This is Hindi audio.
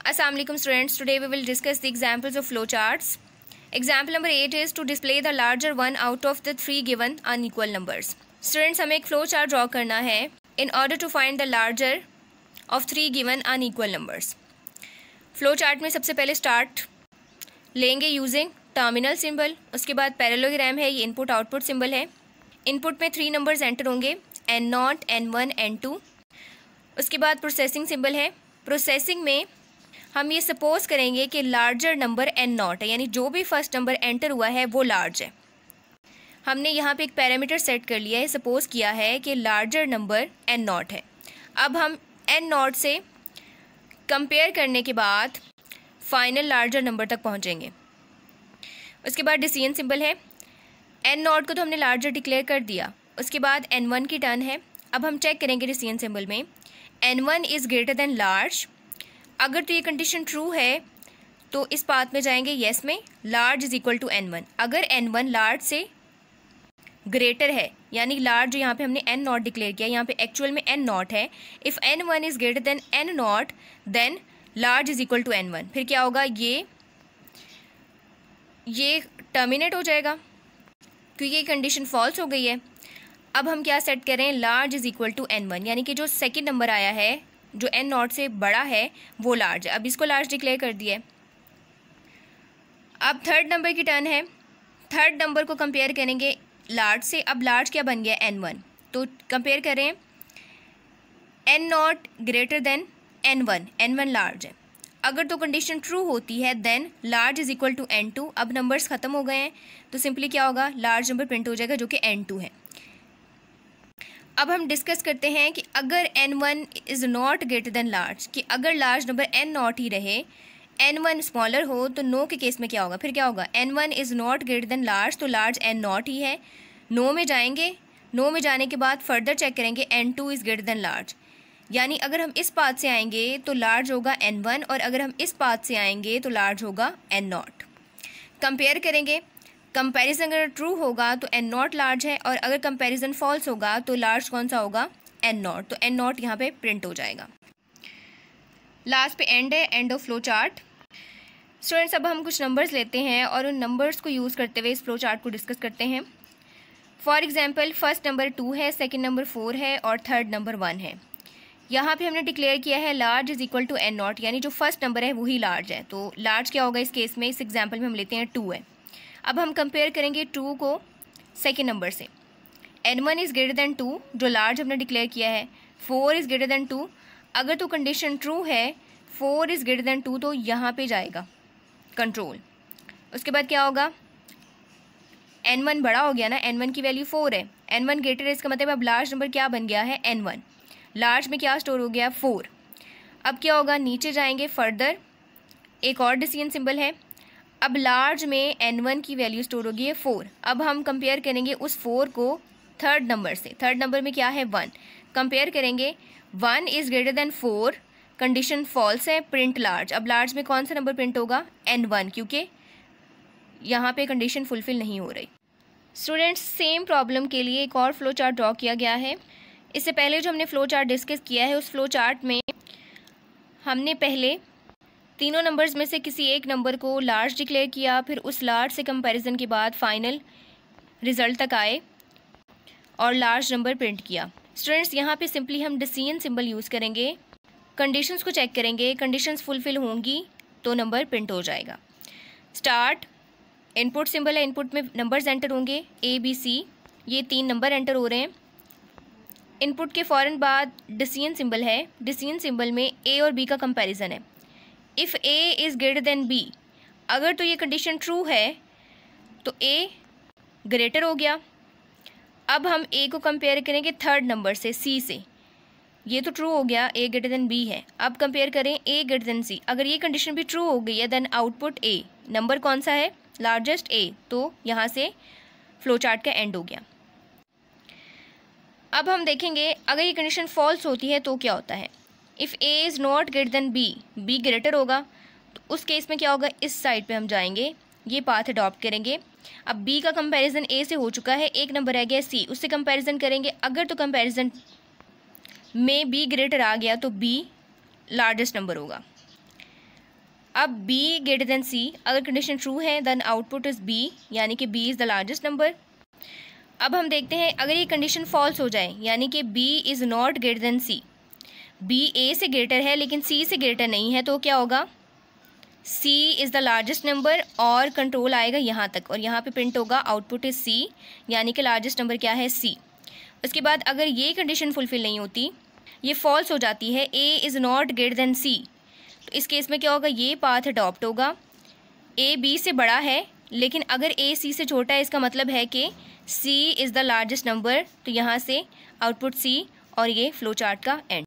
Assalamu alaikum students. Today we will discuss the examples of flowcharts. Example number 8 is to display the larger one out of the three given unequal numbers. Students, हमें एक flowchart draw करना है in order to find the larger of three given unequal numbers. flowchart में सबसे पहले start लेंगे using terminal symbol. उसके बाद parallelogram है, ये input output symbol है. Input में 3 numbers enter होंगे N0, N1, N2. उसके बाद processing symbol है. Processing में हम ये सपोज करेंगे कि लार्जर नंबर N0 है, यानी जो भी फर्स्ट नंबर एंटर हुआ है वो लार्ज है. हमने यहाँ पे एक पैरामीटर सेट कर लिया है, सपोज किया है कि लार्जर नंबर N0 है. अब हम N0 से कंपेयर करने के बाद फाइनल लार्जर नंबर तक पहुँचेंगे. उसके बाद डिसीजन सिंबल है. N0 को तो हमने लार्जर डिक्लेयर कर दिया. उसके बाद N1 की टर्न है. अब हम चेक करेंगे डिसीजन सिंबल में N1 is greater then large. अगर तो ये कंडीशन ट्रू है तो इस पाथ में जाएंगे येस में, large is equal to N1. अगर N1 लार्ज से ग्रेटर है, यानी लार्ज यहाँ पे हमने N0 डिक्लेयर किया, यहाँ पे एक्चुअल में N0 है. If N1 is greater than N0 then large is equal to N1. फिर क्या होगा, ये टर्मिनेट हो जाएगा क्योंकि ये कंडीशन फॉल्स हो गई है. अब हम क्या सेट करें, large is equal to N1, यानी कि जो सेकेंड नंबर आया है जो N0 से बड़ा है वो लार्ज है. अब इसको लार्ज डिक्लेयर कर दिया है. अब थर्ड नंबर की टर्न है. थर्ड नंबर को कंपेयर करेंगे लार्ज से. अब लार्ज क्या बन गया N1, तो कंपेयर करें N0 greater than N1, N1 large है. अगर तो कंडीशन ट्रू होती है then large is equal to N2. अब नंबर्स ख़त्म हो गए हैं तो सिंपली क्या होगा, लार्ज नंबर प्रिंट हो जाएगा जो कि N2 है. अब हम डिस्कस करते हैं कि अगर N1 is not greater then large, कि अगर लार्ज नंबर N0 ही रहे, N1 स्मॉलर हो तो नो के केस में क्या होगा. फिर क्या होगा, N1 is not greater then large, तो लार्ज N0 ही है. नो में जाएंगे, नो में जाने के बाद फर्दर चेक करेंगे N2 is greater then large, यानी अगर हम इस पाथ से आएंगे तो लार्ज होगा N1 और अगर हम इस पाथ से आएंगे तो लार्ज होगा N0. कंपेयर करेंगे, कंपैरिजन अगर ट्रू होगा तो N0 लार्ज है और अगर कंपैरिजन फॉल्स होगा तो लार्ज कौन सा होगा, N0. तो N0 यहाँ पे प्रिंट हो जाएगा. लास्ट पे एंड है, end of flow chart. Students, अब हम कुछ नंबर्स लेते हैं और उन नंबर्स को यूज़ करते हुए इस फ्लो चार्ट को डिस्कस करते हैं. फॉर एग्जाम्पल फर्स्ट नंबर 2 है, सेकेंड नंबर 4 है और थर्ड नंबर 1 है. यहाँ पे हमने डिक्लेयर किया है large is equal to N0, यानी जो फर्स्ट नंबर है वही लार्ज है. तो लार्ज क्या होगा इस केस में, इस एग्जाम्पल में हम लेते हैं 2 है. अब हम कंपेयर करेंगे 2 को सेकेंड नंबर से. N1 इज़ ग्रेटर देन 2 जो लार्ज हमने डिक्लेयर किया है. 4 इज़ ग्रेटर देन 2, अगर तो कंडीशन ट्रू है 4 इज़ ग्रेटर देन 2 तो यहाँ पे जाएगा कंट्रोल. उसके बाद क्या होगा, N1 बड़ा हो गया ना, N1 की वैल्यू 4 है, N1 ग्रेटर है, इसका मतलब अब लार्ज नंबर क्या बन गया है N1. लार्ज में क्या स्टोर हो गया 4. अब क्या होगा, नीचे जाएंगे फर्दर, एक और डिसीजन सिंबल है. अब लार्ज में N1 की वैल्यू स्टोर होगी है 4. अब हम कंपेयर करेंगे उस 4 को थर्ड नंबर से. थर्ड नंबर में क्या है 1, कंपेयर करेंगे 1 is greater than 4, condition false है, प्रिंट लार्ज. अब लार्ज में कौन सा नंबर प्रिंट होगा, N1, क्योंकि यहाँ पे कंडीशन फुलफिल नहीं हो रही. स्टूडेंट्स, सेम प्रॉब्लम के लिए एक और फ्लो चार्ट ड्रॉ किया गया है. इससे पहले जो हमने फ्लो चार्ट डिस्कस किया है उस फ्लो चार्ट में हमने पहले तीनों नंबर्स में से किसी एक नंबर को लार्ज डिक्लेयर किया, फिर उस लार्ज से कंपैरिजन के बाद फाइनल रिजल्ट तक आए और लार्ज नंबर प्रिंट किया. स्टूडेंट्स, यहाँ पे सिंपली हम डिसीजन सिंबल यूज़ करेंगे, कंडीशंस को चेक करेंगे, कंडीशंस फुलफिल होंगी तो नंबर प्रिंट हो जाएगा. स्टार्ट, इनपुट सिंबल है, इनपुट में नंबर्स एंटर होंगे ABC, ये 3 नंबर एंटर हो रहे हैं. इनपुट के फ़ौरन बाद डिसीजन सिंबल है. डिसीजन सिंबल में A और B का कंपैरिजन है. If A is greater then B, अगर तो ये कंडीशन ट्रू है तो A ग्रेटर हो गया. अब हम A को कंपेयर करेंगे थर्ड नंबर से, C से. ये तो ट्रू हो गया, A ग्रेटर देन B है. अब कंपेयर करें A ग्रेटर देन C. अगर ये कंडीशन भी ट्रू हो गई है देन आउटपुट A, नंबर कौन सा है, लार्जेस्ट A. तो यहाँ से फ्लो चार्ट का एंड हो गया. अब हम देखेंगे अगर ये कंडीशन फॉल्स होती है तो क्या होता है. If A is not greater then B, B greater होगा, तो उस केस में क्या होगा, इस साइड पे हम जाएंगे, ये पाथ अडॉप्ट करेंगे. अब B का कंपैरिजन A से हो चुका है, एक नंबर रह गया C, उससे कंपैरिजन करेंगे. अगर तो कंपैरिजन में B ग्रेटर आ गया तो B लार्जेस्ट नंबर होगा. अब बी ग्रेटर देन सी, अगर कंडीशन ट्रू है देन आउटपुट इज़ बी, यानी कि B is the largest number. अब हम देखते हैं अगर ये कंडीशन फॉल्स हो जाए, यानी कि B is not greater than c, b a से ग्रेटर है लेकिन सी से ग्रेटर नहीं है, तो क्या होगा, सी इज़ द लार्जेस्ट नंबर और कंट्रोल आएगा यहाँ तक और यहाँ पे प्रिंट होगा आउटपुट इज़ सी, यानी कि लार्जेस्ट नंबर क्या है, सी। उसके बाद अगर ये कंडीशन फुलफिल नहीं होती, ये फॉल्स हो जाती है, a is not greater than c, तो इस केस में क्या होगा, ये पाथ अडॉप्ट होगा, ए बी से बड़ा है लेकिन अगर ए सी से छोटा है, इसका मतलब है कि सी इज़ द लार्जेस्ट नंबर, तो यहाँ से आउटपुट सी और ये फ्लो चार्ट का एंड।